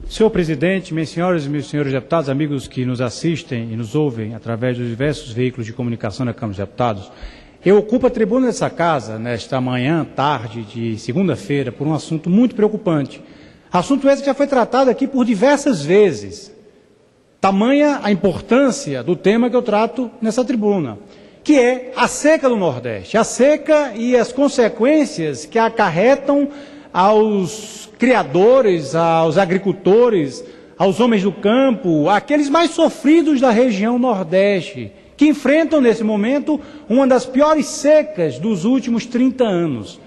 Senhor presidente, minhas senhoras e meus senhores deputados, amigos que nos assistem e nos ouvem através dos diversos veículos de comunicação da Câmara dos Deputados, eu ocupo a tribuna dessa casa nesta manhã, tarde de segunda-feira, por um assunto muito preocupante. Assunto esse que já foi tratado aqui por diversas vezes. Tamanha a importância do tema que eu trato nessa tribuna, que é a seca do Nordeste. A seca e as consequências que acarretam aos criadores, aos agricultores, aos homens do campo, aqueles mais sofridos da região Nordeste, que enfrentam nesse momento uma das piores secas dos últimos 30 anos.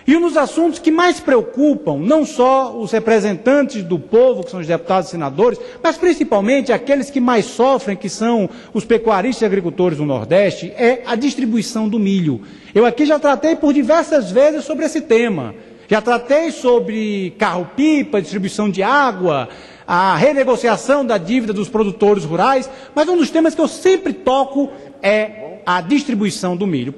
E um dos assuntos que mais preocupam, não só os representantes do povo, que são os deputados e senadores, mas principalmente aqueles que mais sofrem, que são os pecuaristas e agricultores do Nordeste, é a distribuição do milho. Eu aqui já tratei por diversas vezes sobre esse tema. Já tratei sobre carro-pipa, distribuição de água, a renegociação da dívida dos produtores rurais, mas um dos temas que eu sempre toco é a distribuição do milho.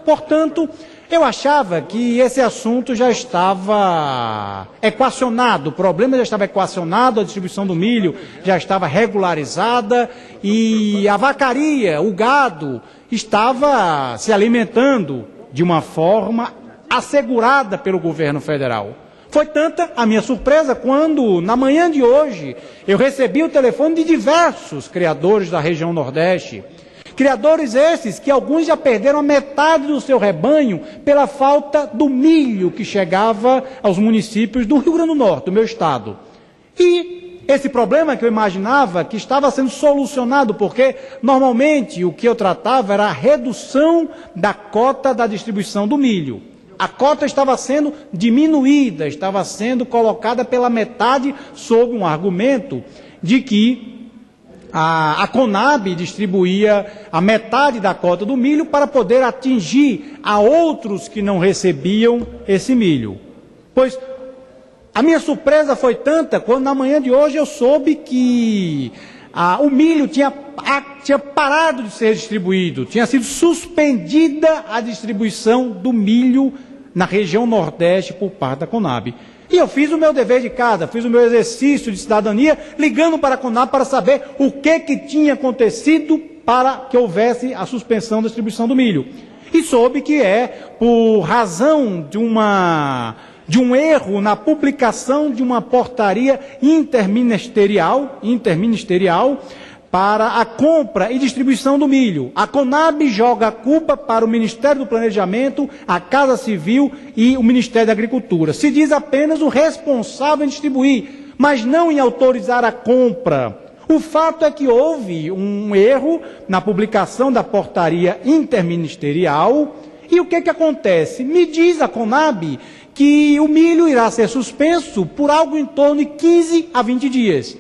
Portanto, eu achava que esse assunto já estava equacionado, o problema já estava equacionado, a distribuição do milho já estava regularizada e a vacaria, o gado, estava se alimentando de uma forma assegurada pelo governo federal. Foi tanta a minha surpresa quando, na manhã de hoje, eu recebi o telefone de diversos criadores da região Nordeste. Criadores esses que alguns já perderam a metade do seu rebanho pela falta do milho que chegava aos municípios do Rio Grande do Norte, do meu estado. E esse problema que eu imaginava que estava sendo solucionado, porque normalmente o que eu tratava era a redução da cota da distribuição do milho. A cota estava sendo diminuída, estava sendo colocada pela metade sob um argumento de que a Conab distribuía a metade da cota do milho para poder atingir a outros que não recebiam esse milho. Pois a minha surpresa foi tanta quando na manhã de hoje eu soube que o milho tinha parado de ser distribuído, tinha sido suspendida a distribuição do milho na região Nordeste por parte da Conab. E eu fiz o meu dever de casa, fiz o meu exercício de cidadania, ligando para a Conab para saber o que tinha acontecido para que houvesse a suspensão da distribuição do milho. E soube que é por razão de um erro na publicação de uma portaria interministerial para a compra e distribuição do milho. A Conab joga a culpa para o Ministério do Planejamento, a Casa Civil e o Ministério da Agricultura. Se diz apenas o responsável em distribuir, mas não em autorizar a compra. O fato é que houve um erro na publicação da portaria interministerial. E o que acontece? Me diz a Conab que o milho irá ser suspenso por algo em torno de 15 a 20 dias.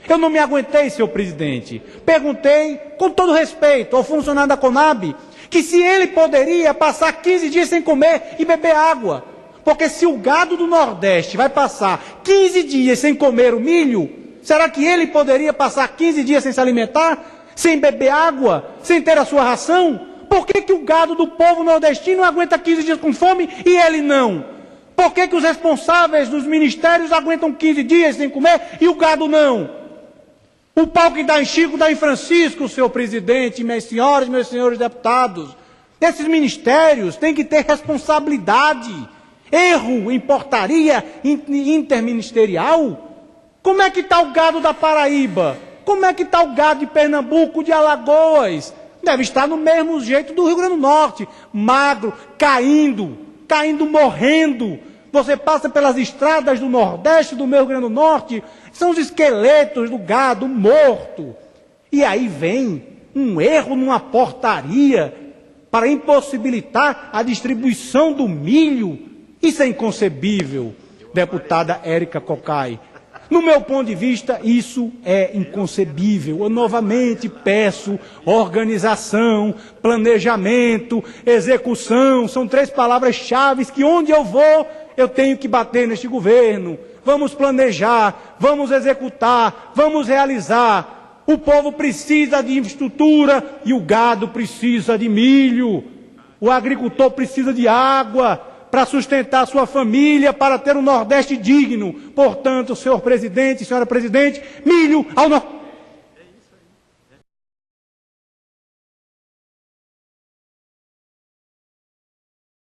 Eu não me aguentei, senhor presidente. Perguntei, com todo respeito, ao funcionário da Conab, que se ele poderia passar 15 dias sem comer e beber água. Porque se o gado do Nordeste vai passar 15 dias sem comer o milho, será que ele poderia passar 15 dias sem se alimentar, sem beber água, sem ter a sua ração? Por que o gado do povo nordestino aguenta 15 dias com fome e ele não? Por que os responsáveis dos ministérios aguentam 15 dias sem comer e o gado não? O pau que dá em Chico dá em Francisco, senhor presidente, minhas senhoras e meus senhores deputados. Esses ministérios têm que ter responsabilidade. Erro em portaria interministerial? Como é que está o gado da Paraíba? Como é que está o gado de Pernambuco, de Alagoas? Deve estar no mesmo jeito do Rio Grande do Norte. Magro, caindo, morrendo. Você passa pelas estradas do Nordeste, do meu Rio Grande do Norte, são os esqueletos do gado morto. E aí vem um erro numa portaria para impossibilitar a distribuição do milho. Isso é inconcebível, deputada Érica Cocai. No meu ponto de vista, isso é inconcebível. Eu novamente peço organização, planejamento, execução. São 3 palavras-chave que onde eu vou, eu tenho que bater neste governo. Vamos planejar, vamos executar, vamos realizar. O povo precisa de infraestrutura e o gado precisa de milho. O agricultor precisa de água. para sustentar sua família, para ter um Nordeste digno. Portanto, senhor presidente, senhora presidente, milho ao Nordeste.